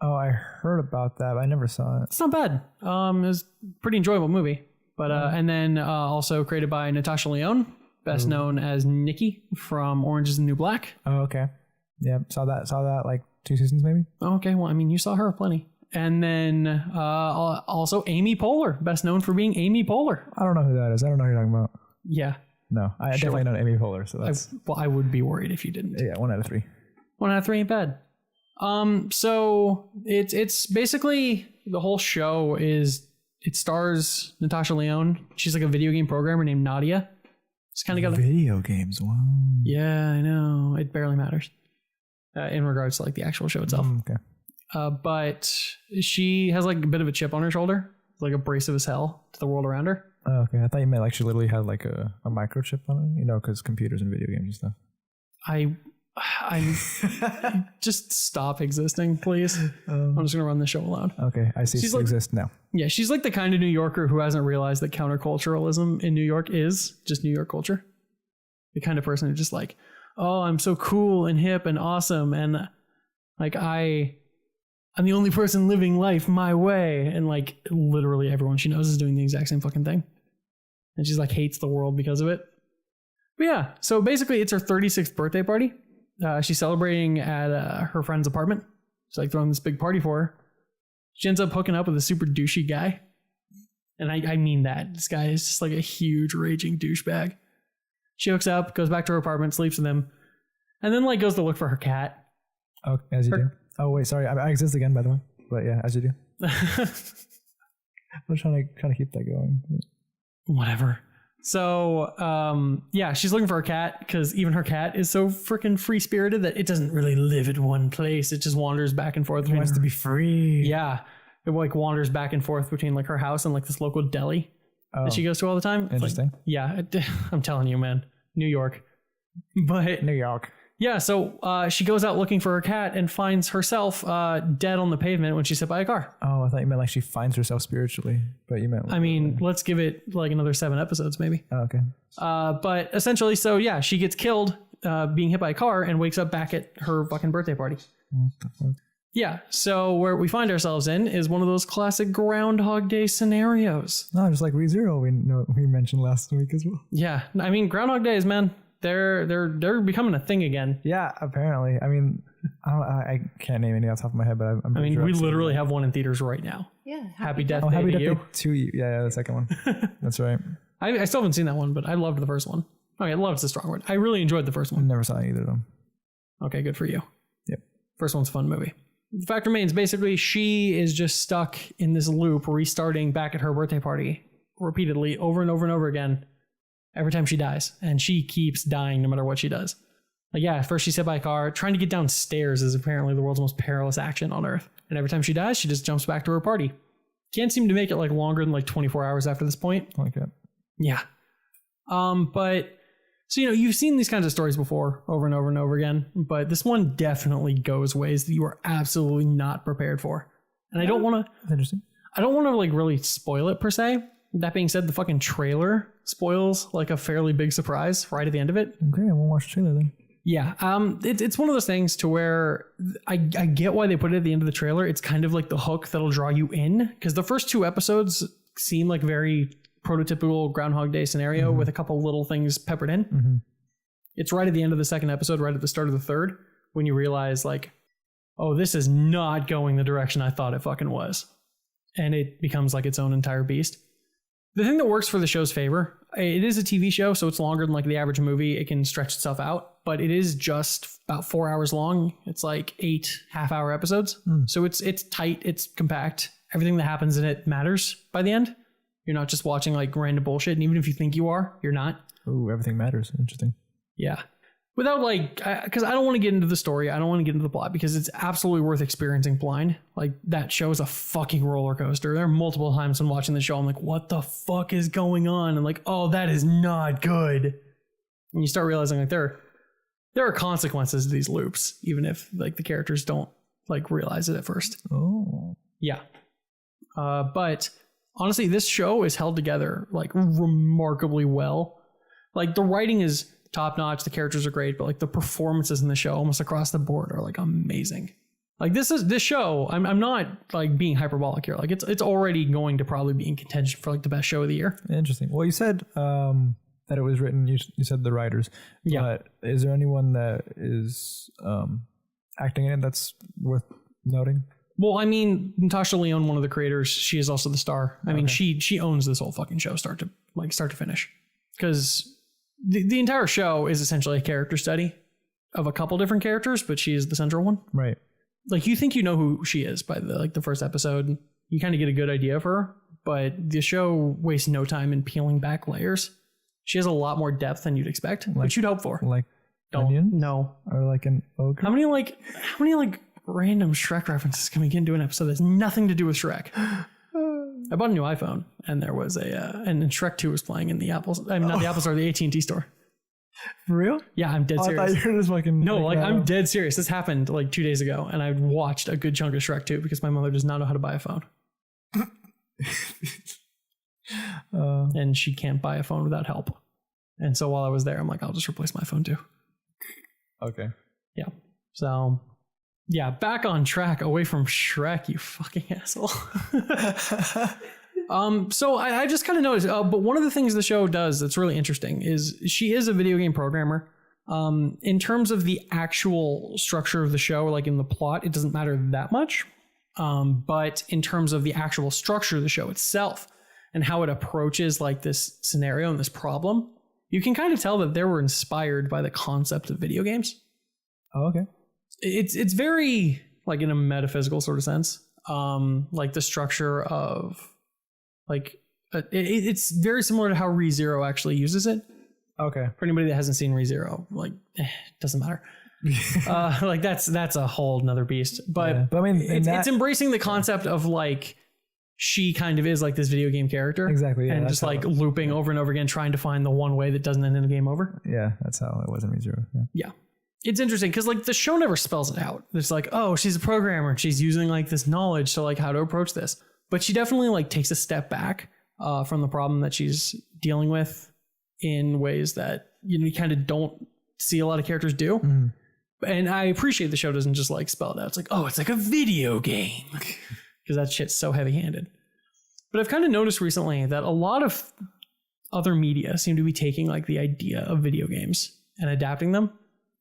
Oh, I heard about that, but I never saw it. It's not bad. It was a pretty enjoyable movie. But and then also created by Natasha Lyonne, best known as Nikki from Orange is the New Black. Oh, okay. Yeah, saw that like 2 seasons maybe. Oh, okay, well, I mean, you saw her plenty. And then also Amy Poehler, best known for being Amy Poehler. I don't know who that is. I don't know who you're talking about. Yeah. No, I definitely know Amy Poehler, so that's... I would be worried if you didn't. Yeah, 1 out of 3. 1 out of 3 ain't bad. So it's basically the whole show is it stars Natasha Lyonne. She's like a video game programmer named Nadia. It's kind of got video games. Wow. Yeah, I know. It barely matters in regards to like the actual show itself. Okay. But she has like a bit of a chip on her shoulder, like abrasive as hell to the world around her. Oh, okay. I thought you meant like she literally had like a microchip on it, because computers and video games and stuff. I just stop existing, please. I'm just gonna run the show alone. Okay, I see. She exists now. Yeah, she's like the kind of New Yorker who hasn't realized that counterculturalism in New York is just New York culture. The kind of person who's just like, oh, I'm so cool and hip and awesome, and like I'm the only person living life my way, and like literally everyone she knows is doing the exact same fucking thing, and she's like hates the world because of it. But yeah, so basically it's her 36th birthday party. She's celebrating at her friend's apartment. She's like throwing this big party for her. She ends up hooking up with a super douchey guy. And I mean that. This guy is just like a huge raging douchebag. She hooks up, goes back to her apartment, sleeps with him, and then like goes to look for her cat. Oh, as you do. Oh, wait, sorry. I exist again, by the way. But yeah, as you do. I'm trying to keep that going. Whatever. So, yeah, she's looking for her cat because even her cat is so freaking free-spirited that it doesn't really live at one place. It just wanders back and forth. It wants to be free. Yeah. It like wanders back and forth between like her house and like this local deli that she goes to all the time. Interesting. Like, yeah. I'm telling you, man. New York. But New York. Yeah, so she goes out looking for her cat and finds herself dead on the pavement when she's hit by a car. Oh, I thought you meant like she finds herself spiritually, but you meant... Like, I mean, let's give it like another 7 episodes maybe. Oh, okay. But essentially, so yeah, she gets killed being hit by a car and wakes up back at her fucking birthday party. What the fuck? Yeah, so where we find ourselves in is one of those classic Groundhog Day scenarios. No, just like ReZero we mentioned last week as well. Yeah, I mean, Groundhog Days, man. They're becoming a thing again. Yeah, apparently. I mean, I can't name any off the top of my head, but I'm I mean, sure we literally have one in theaters right now. Yeah. Happy Death Day Happy to Death You. Day to You. Yeah, the second one. That's right. I still haven't seen that one, but I loved the first one. Okay, loved's a strong word. I really enjoyed the first one. Never saw either of them. Okay, good for you. Yep. First one's a fun movie. The fact remains, basically, she is just stuck in this loop, restarting back at her birthday party repeatedly over and over and over again every time she dies. And she keeps dying no matter what she does. Like, yeah, first she's hit by a car. Trying to get downstairs is apparently the world's most perilous action on Earth. And every time she dies, she just jumps back to her party. Can't seem to make it like longer than like 24 hours after this point. Like that. Yeah. But so, you've seen these kinds of stories before over and over and over again, but this one definitely goes ways that you are absolutely not prepared for. And I don't want to, Interesting. I don't want to like really spoil it per se. That being said, the fucking trailer spoils like a fairly big surprise right at the end of it. Okay, I won't watch the trailer then. Yeah. It's one of those things to where I get why they put it at the end of the trailer. It's kind of like the hook that'll draw you in, because the first 2 episodes seem like very prototypical Groundhog Day scenario with a couple little things peppered in. It's right at the end of the second episode, right at the start of the third, when you realize like, oh, this is not going the direction I thought it fucking was. And it becomes like its own entire beast. The thing that works for the show's favor, it is a TV show, so it's longer than like the average movie. It can stretch itself out, but it is just about 4 hours long. It's like 8 half-hour episodes. So it's tight, it's compact. Everything that happens in it matters by the end. You're not just watching like random bullshit, and even if you think you are, you're not. Ooh, everything matters. Interesting. Yeah. Without like, because I don't want to get into the story. I don't want to get into the plot because it's absolutely worth experiencing blind. Like, that show is a fucking roller coaster. There are multiple times when watching the show, I'm like, what the fuck is going on? And like, oh, that is not good. And you start realizing like there are consequences to these loops, even if like the characters don't like realize it at first. Oh. Yeah. But honestly, this show is held together like remarkably well. Like, the writing is top notch, the characters are great, but like the performances in the show almost across the board are like amazing. Like, this show, I'm not like being hyperbolic here. Like, it's already going to probably be in contention for like the best show of the year. Interesting. Well, you said that it was written, you said the writers. Yeah. But is there anyone that is acting in it that's worth noting? Well, I mean, Natasha Lyonne, one of the creators, she is also the star. I mean, she owns this whole fucking show start to finish. Because the entire show is essentially a character study of a couple different characters, but she is the central one. Right. Like, you think you know who she is by the first episode. You kind of get a good idea of her, but the show wastes no time in peeling back layers. She has a lot more depth than you'd expect, which you'd hope for. Like Don't. onions? No. Or like an ogre? How many random Shrek references can we get into an episode that's nothing to do with Shrek? I bought a new iPhone, and there was and Shrek 2 was playing in the Apple. I mean, not the Apple Store, the AT&T store. For real? Yeah, I'm dead I serious. thought you were just fucking... No, like I'm dead serious. This happened like 2 days ago, and I watched a good chunk of Shrek 2 because my mother does not know how to buy a phone. And she can't buy a phone without help. And so while I was there, I'm like, I'll just replace my phone too. Okay. Yeah. So, yeah, back on track, away from Shrek, you fucking asshole. So I just kind of noticed, but one of the things the show does that's really interesting is she is a video game programmer. In terms of the actual structure of the show, like in the plot, it doesn't matter that much. But in terms of the actual structure of the show itself and how it approaches like this scenario and this problem, you can kind of tell that they were inspired by the concept of video games. Oh, okay. It's very like in a metaphysical sort of sense. Like the structure of like it's very similar to how ReZero actually uses it. Okay. For anybody that hasn't seen ReZero, like it doesn't matter. Like that's a whole nother beast. But, yeah. But I mean, it's embracing the concept of like she kind of is like this video game character. Exactly. Yeah, and just like looping over and over again, trying to find the one way that doesn't end in a game over. Yeah, that's how it was in ReZero. Yeah. It's interesting because like the show never spells it out. It's like, oh, she's a programmer and she's using like this knowledge to like how to approach this. But she definitely like takes a step back from the problem that she's dealing with in ways that you kind of don't see a lot of characters do. Mm. And I appreciate the show doesn't just like spell it out. It's like, oh, it's like a video game because that shit's so heavy handed. But I've kind of noticed recently that a lot of other media seem to be taking like the idea of video games and adapting them.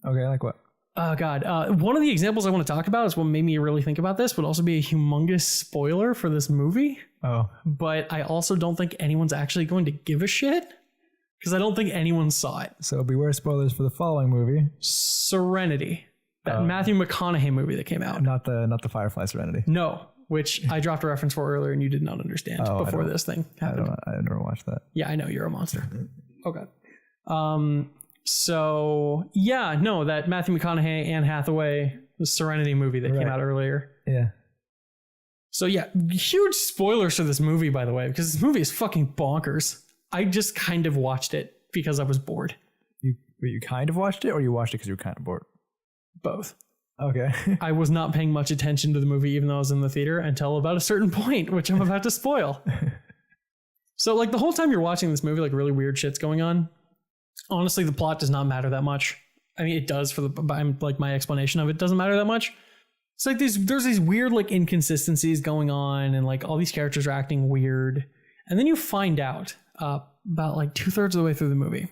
Okay, like what? Oh God. One of the examples I want to talk about is what made me really think about this, would also be a humongous spoiler for this movie. Oh. But I also don't think anyone's actually going to give a shit because I don't think anyone saw it. So beware spoilers for the following movie. Serenity. That Matthew McConaughey movie that came out. Not the Firefly Serenity. No, which I dropped a reference for earlier and you did not understand before this thing happened. I never watched that. Yeah, I know. You're a monster. Okay. So yeah, no, that Matthew McConaughey, Anne Hathaway, the Serenity movie that came out earlier. Yeah. So yeah, huge spoilers for this movie, by the way, because this movie is fucking bonkers. I just kind of watched it because I was bored. You kind of watched it, or you watched it because you were kind of bored? Both. Okay. I was not paying much attention to the movie, even though I was in the theater, until about a certain point, which I'm about to spoil. So like the whole time you're watching this movie, like really weird shit's going on. Honestly, the plot does not matter that much. I mean, it does like my explanation of it doesn't matter that much. It's like there's these weird like inconsistencies going on, and like all these characters are acting weird. And then you find out about like 2/3 of the way through the movie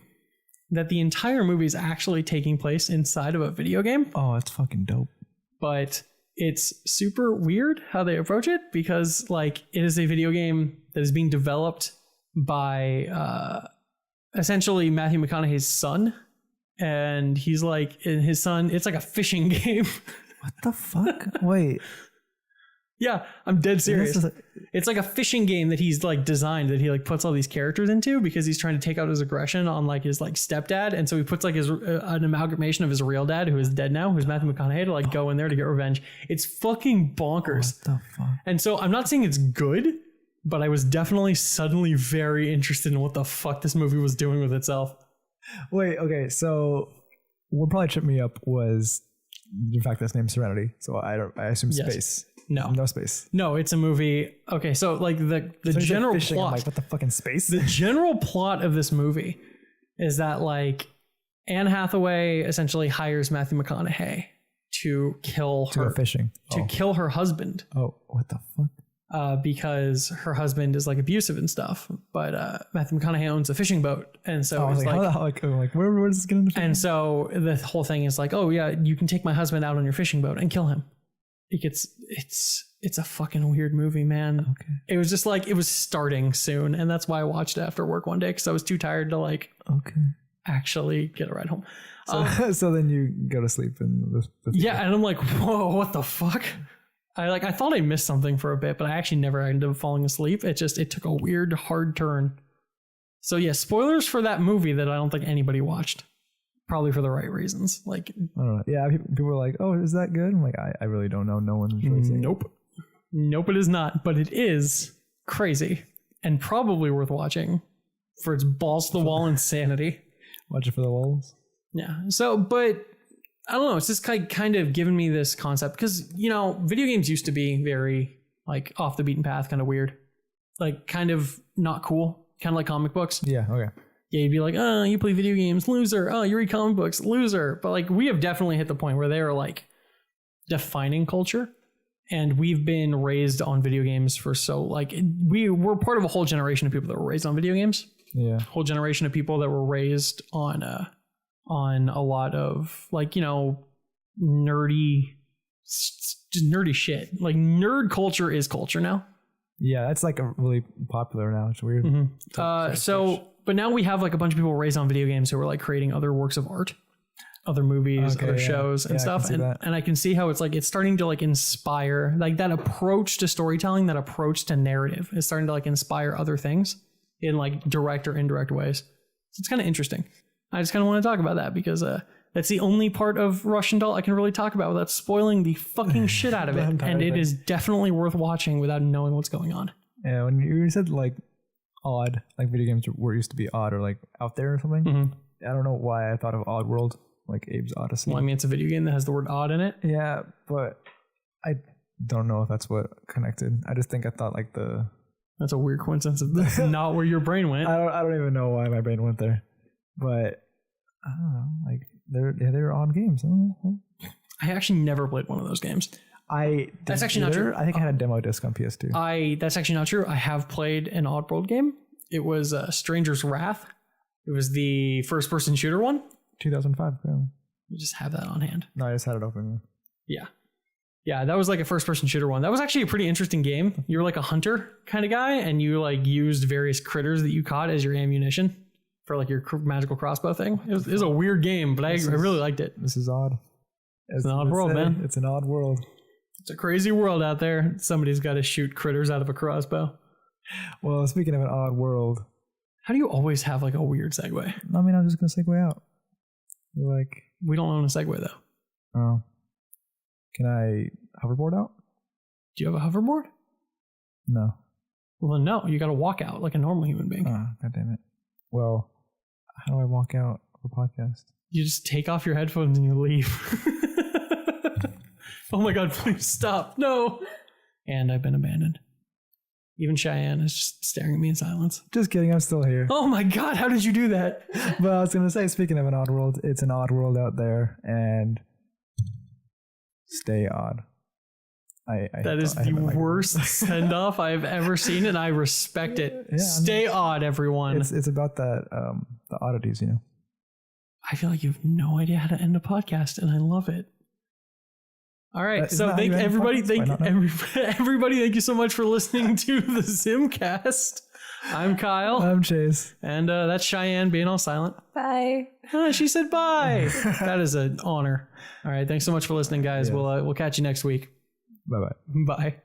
that the entire movie is actually taking place inside of a video game. Oh, that's fucking dope. But it's super weird how they approach it, because like it is a video game that is being developed by essentially Matthew McConaughey's son. And he's like, and his son, it's like a fishing game. What the fuck? Wait. Yeah, I'm dead serious. It's like a fishing game that he's like designed, that he like puts all these characters into because he's trying to take out his aggression on like his like stepdad. And so he puts like his an amalgamation of his real dad, who is dead now, who's Matthew McConaughey, to like go in there to get revenge. It's fucking bonkers. What the fuck? And so I'm not saying it's good, but I was definitely suddenly very interested in what the fuck this movie was doing with itself. Wait, okay, so what probably tripped me up was the fact that it's named Serenity. So I assume space. No space. No, it's a movie. Okay, so like the general fishing, plot. I'm like, what the fucking space? The general plot of this movie is that like Anne Hathaway essentially hires Matthew McConaughey to kill her fishing kill her husband. Oh, what the fuck? Because her husband is like abusive and stuff, but Matthew McConaughey owns a fishing boat, and so I was like, where does this get into? And so the whole thing is like, oh yeah, you can take my husband out on your fishing boat and kill him. It's a fucking weird movie, man. Okay. It was just like, it was starting soon, and that's why I watched it after work one day, because I was too tired to like actually get a ride home. So then you go to sleep in the yeah, and I'm like, whoa, what the fuck? I thought I missed something for a bit, but I actually never ended up falling asleep. It took a weird hard turn. So yeah, spoilers for that movie that I don't think anybody watched. Probably for the right reasons. Like, I don't know. Yeah, people were like, "Oh, is that good?" I'm like, I really don't know. No one's really saying. Nope, it is not. But it is crazy and probably worth watching for its balls to the wall insanity. Watch it for the walls. Yeah. So, but I don't know. It's just kind of given me this concept, because you know, video games used to be very like off the beaten path, kind of weird, like kind of not cool, kind of like comic books. Yeah. Okay. Yeah, you'd be like, oh, you play video games, loser. Oh, you read comic books, loser. But like, we have definitely hit the point where they are like defining culture. And we've been raised on video games for so like, we're part of a whole generation of people that were raised on video games. Yeah. Whole generation of people that were raised on a lot of like, you know, nerdy shit. Like nerd culture is culture now. Yeah, that's like a really popular now. It's weird. Mm-hmm. But now we have like a bunch of people raised on video games who are like creating other works of art, other movies, other shows and stuff. And I can see how it's like, it's starting to like inspire, like that approach to storytelling, that approach to narrative is starting to like inspire other things in like direct or indirect ways. So it's kind of interesting. I just kind of want to talk about that because that's the only part of Russian Doll I can really talk about without spoiling the fucking shit out of it. And it is definitely worth watching without knowing what's going on. Yeah, when you said like odd, like video games were used to be odd or like out there or something. Mm-hmm. I don't know why I thought of Oddworld, like Abe's Odyssey. Well, I mean, it's a video game that has the word odd in it. Yeah, but I don't know if that's what connected. I just think I thought like that's a weird coincidence. That's not where your brain went. I don't even know why my brain went there, but I don't know. Like they're odd games. I actually never played one of those games. That's actually not true. I think I had a demo disc on PS2. That's actually not true. I have played an Oddworld game. It was Stranger's Wrath. It was the first-person shooter one. 2005. Apparently. You just have that on hand. No, I just had it open. Yeah. Yeah, that was like a first-person shooter one. That was actually a pretty interesting game. You were like a hunter kind of guy, and you like used various critters that you caught as your ammunition for like your magical crossbow thing. It was a weird game, but I really liked it. This is odd. It's an odd world, man. It's an odd world. It's a crazy world out there. Somebody's got to shoot critters out of a crossbow. Well, speaking of an odd world, how do you always have like a weird segue? I mean, I'm just gonna segue out. Like, we don't own a segue though. Oh, can I hoverboard out? Do you have a hoverboard? No. Well, then no. You got to walk out like a normal human being. Oh, God damn it. Well, how do I walk out of a podcast? You just take off your headphones and you leave. Oh my God, please stop. No. And I've been abandoned. Even Cheyenne is just staring at me in silence. Just kidding, I'm still here. Oh my God, how did you do that? But I was going to say, speaking of an odd world, it's an odd world out there, and stay odd. That is the worst send-off I've ever seen, and I respect it. Yeah, stay odd, everyone. It's about that, the oddities, you know. I feel like you have no idea how to end a podcast, and I love it. All right, so thank everybody. Everybody. Thank you so much for listening to the ZymCast. I'm Kyle. I'm Chase, and that's Cheyenne being all silent. Bye. She said bye. That is an honor. All right, thanks so much for listening, guys. Yes. We'll catch you next week. Bye-bye. Bye.